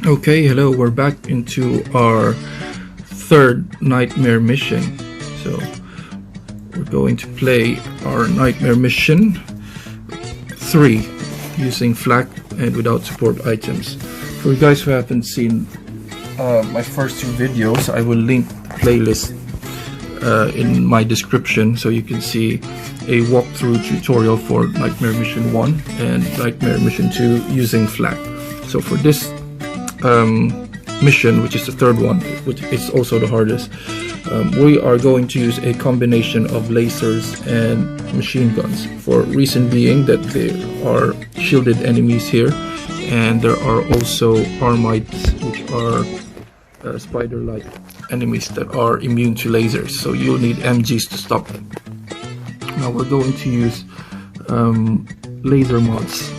Okay, hello, we're back into our third nightmare mission. So we're going to play our nightmare mission 3 using Flak and without support items. For you guys who haven't seen my first 2 videos, I will link the playlist in my description so you can see a walkthrough tutorial for nightmare mission 1 and nightmare mission 2 using Flak. So for this mission, which is the third one, which is also the hardest, we are going to use a combination of lasers and machine guns, for reason being that there are shielded enemies here, and there are also armites, which are spider-like enemies that are immune to lasers, so you'll need MGs to stop them. Now we're going to use laser mods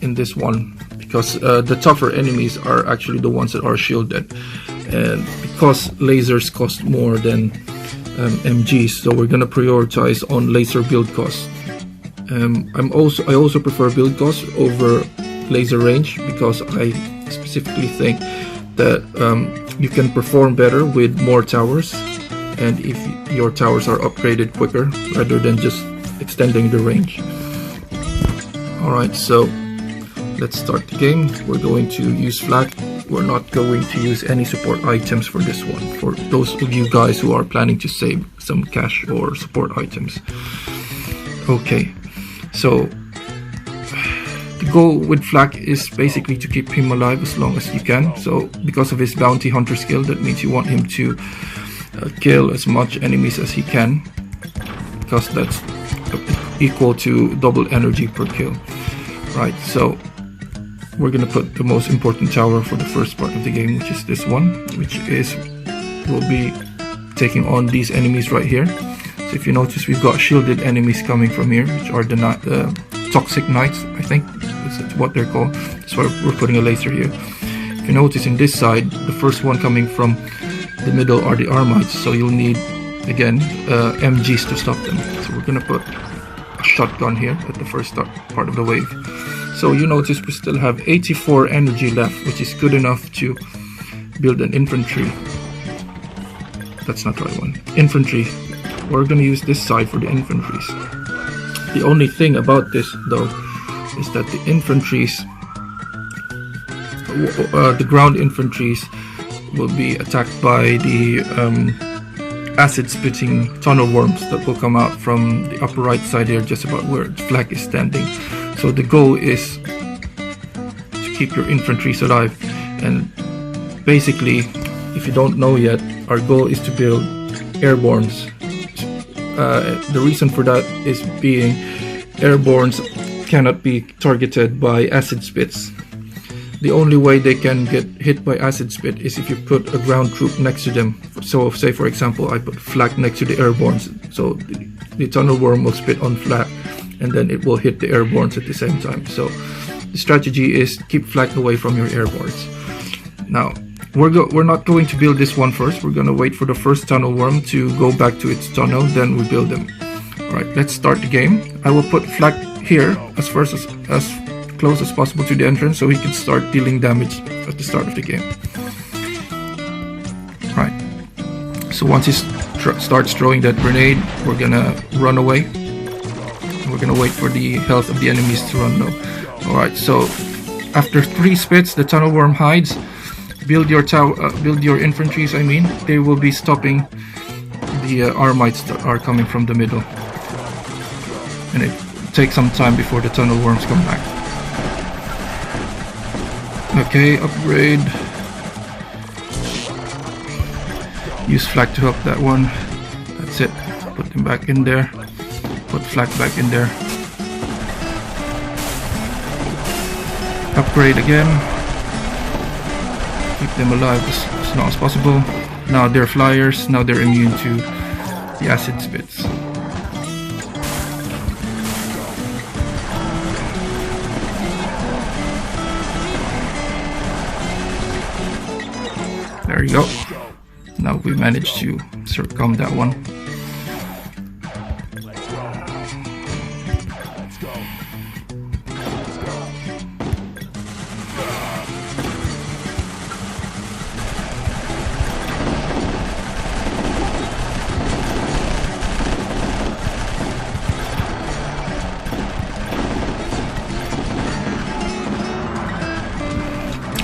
in this one, because the tougher enemies are actually the ones that are shielded, and because lasers cost more than MGs, so we're gonna prioritize on laser build cost. I also prefer build cost over laser range, because I specifically think that you can perform better with more towers, and if your towers are upgraded quicker rather than just extending the range. Alright, so let's start the game. We're going to use Flak. We're not going to use any support items for this one, for those of you guys who are planning to save some cash or support items. Okay, so the goal with Flak is basically to keep him alive as long as you can. So because of his bounty hunter skill, that means you want him to kill as much enemies as he can, because that's equal to double energy per kill. Right, so we're gonna put the most important tower for the first part of the game, which is this one, will be taking on these enemies right here. So if you notice, we've got shielded enemies coming from here, which are the toxic knights, I think that's what they're called. That's why we're putting a laser here. If you notice in this side, the first one coming from the middle are the armites, so you'll need again MGs to stop them. So we're gonna put a shotgun here at the first part of the wave. So you notice we still have 84 energy left, which is good enough to build an infantry. That's not the right one. Infantry. We're going to use this side for the infantries. The only thing about this, though, is that the infantries, the ground infantries, will be attacked by the acid-spitting tunnel worms that will come out from the upper right side here, just about where the Flak is standing. So the goal is to keep your infantries alive, and basically, if you don't know yet, our goal is to build airbornes. The reason for that is being airbornes cannot be targeted by acid spits. The only way they can get hit by acid spit is if you put a ground troop next to them. So say for example I put Flak next to the airbornes, so the tunnel worm will spit on Flak, and then it will hit the airbornes at the same time. So the strategy is keep Flak away from your airbornes. Now we're not going to build this one first. We're gonna wait for the first tunnel worm to go back to its tunnel, then we build them. Alright, let's start the game. I will put Flak here as close as possible to the entrance, so he can start dealing damage at the start of the game. Right, so once he starts throwing that grenade, we're gonna run away. We're gonna wait for the health of the enemies to run low. Alright, so after 3 spits, the tunnel worm hides. Build your infantries, they will be stopping the armites that are coming from the middle. And it takes some time before the tunnel worms come back. Okay, upgrade. Use Flak to help that one. That's it. Put them back in there. Put Flak back in there. Upgrade again. Keep them alive as long as possible. Now they're flyers. Now they're immune to the acid spits. There you go. Now we managed to circum that one.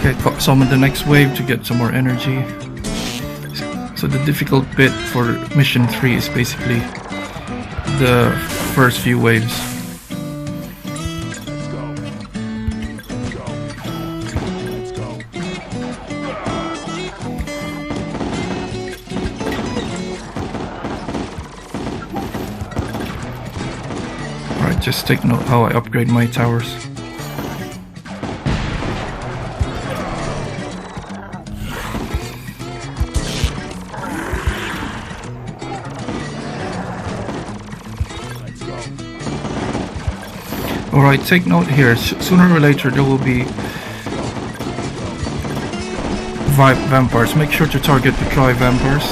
Okay, summon the next wave to get some more energy. So the difficult bit for mission 3 is basically the first few waves. Alright, just take note how I upgrade my towers. Alright, take note here, sooner or later there will be vampires. Make sure to target the tri-vampires.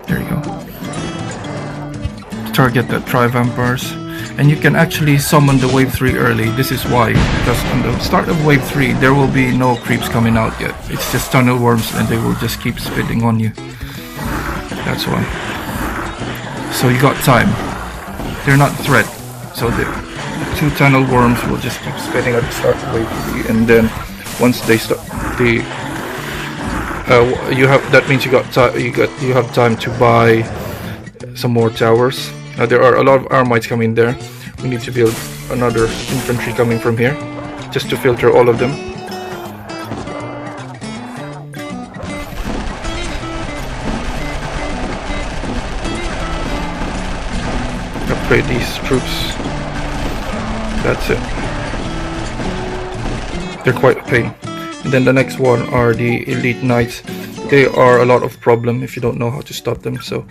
There you go. Target the tri-vampires. And you can actually summon the wave 3 early. This is why, because on the start of wave 3 there will be no creeps coming out yet. It's just tunnel worms and they will just keep spitting on you. That's why. So you got time. They're not a threat. So the 2 tunnel worms will just keep spitting at the start of wave 3, and then once they start, that means you have time to buy some more towers. There are a lot of Armites coming there. We need to build another infantry coming from here, just to filter all of them. Upgrade these troops. That's it. They're quite a pain. And then the next one are the elite knights. They are a lot of problem if you don't know how to stop them, so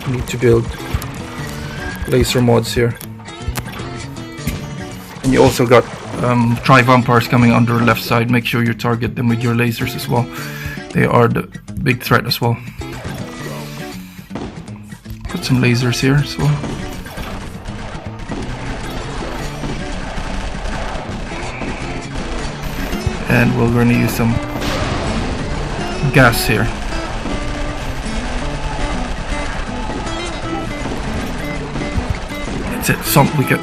you need to build laser mods here. And you also got tri-vampires coming on the left side. Make sure you target them with your lasers as well. They are the big threat as well. Put some lasers here as well. And we're going to use some gas here.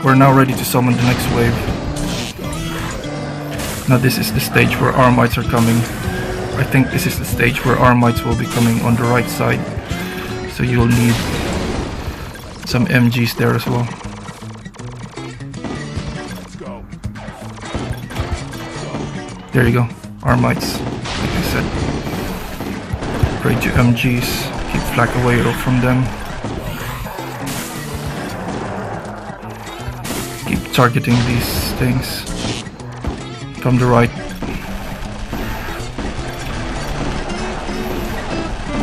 We're now ready to summon the next wave. Now this is the stage where Armites are coming. I think this is the stage where Armites will be coming on the right side. So you'll need some MGs there as well. There you go, Armites, like I said. Upgrade to MGs, keep Flak away from them. Keep targeting these things from the right.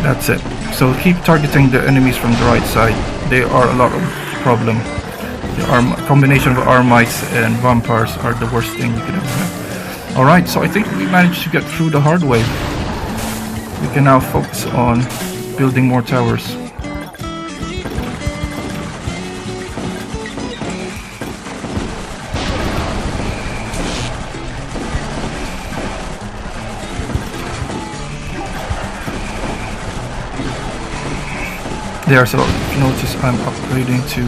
That's it. So keep targeting the enemies from the right side. They are a lot of problem. The combination of Armites and vampires are the worst thing you could ever have. Alright, so I think we managed to get through the hard wave. We can now focus on building more towers. There, so if you notice, I'm upgrading to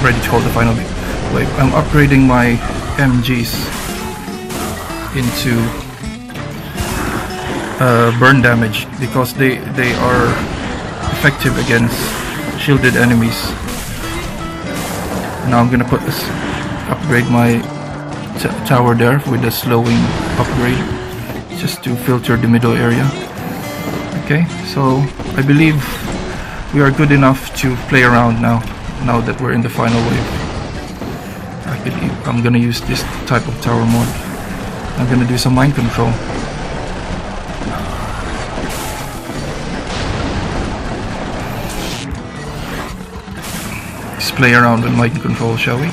ready to hold the final wave. I'm upgrading my MGs into burn damage because they are effective against shielded enemies. Now I'm gonna upgrade my tower there with a slowing upgrade just to filter the middle area. Okay, so I believe we are good enough to play around now that we're in the final wave. I believe I'm gonna use this type of tower mod. I'm gonna do some mind control. Let's play around with mind control, shall we?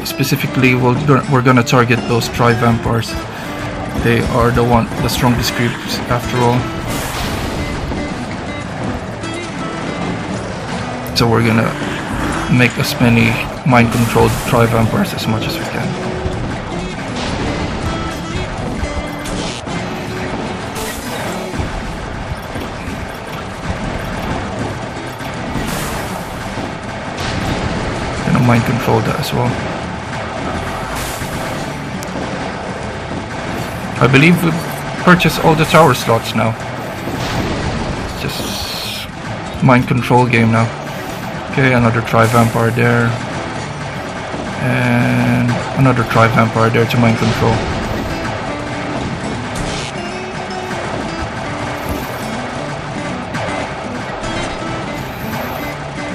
Specifically, we're gonna target those tri-vampires. They are the strongest creeps after all. So we're gonna make as many mind-controlled tri-vampires as much as we can. Gonna mind control that as well. I believe we've purchased all the tower slots now. It's just mind control game now. Okay, another tri-vampire there. And another tri-vampire there to mind control.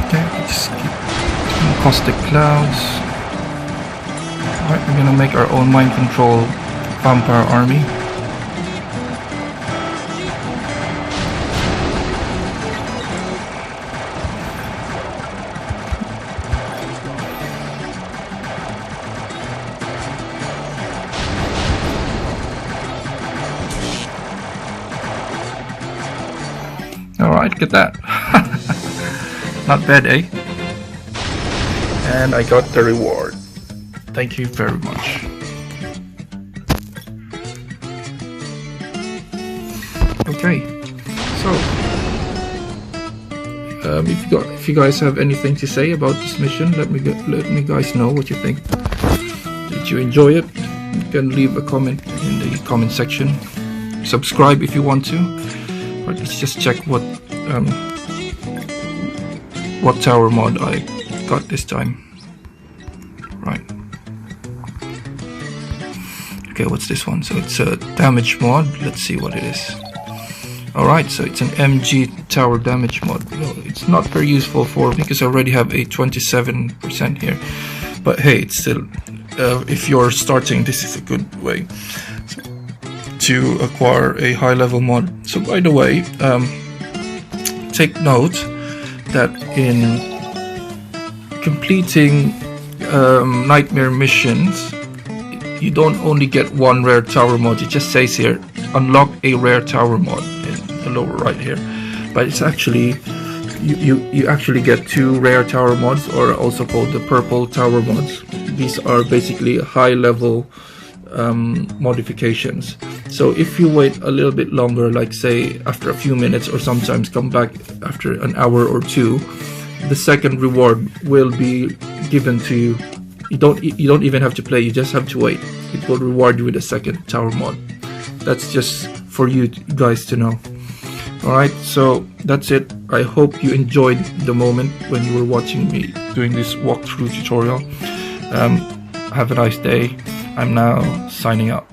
Okay, just keep caustic clouds. Alright, we're gonna make our own mind control vampire army. Alright, get that. Not bad, eh? And I got the reward. Thank you very much. Okay, so if you guys have anything to say about this mission, let me guys know what you think. Did you enjoy it? You can leave a comment in the comment section. Subscribe if you want to. But let's just check what tower mod I got this time. Right. Okay, what's this one? So it's a damage mod. Let's see what it is. Alright, so it's an MG tower damage mod. No, it's not very useful for me because I already have a 27% here. But hey, it's still, if you're starting, this is a good way to acquire a high level mod. So by the way, take note that in completing nightmare missions, you don't only get one rare tower mod. It just says here, unlock a rare tower mod in the lower right here. But it's actually, you actually get two rare tower mods, or also called the purple tower mods. These are basically high level modifications. So if you wait a little bit longer, like say after a few minutes, or sometimes come back after an hour or two, the second reward will be given to you. You don't even have to play, you just have to wait. It will reward you with a second tower mod. That's just for you guys to know. Alright, so that's it. I hope you enjoyed the moment when you were watching me doing this walkthrough tutorial. Have a nice day. I'm now signing out.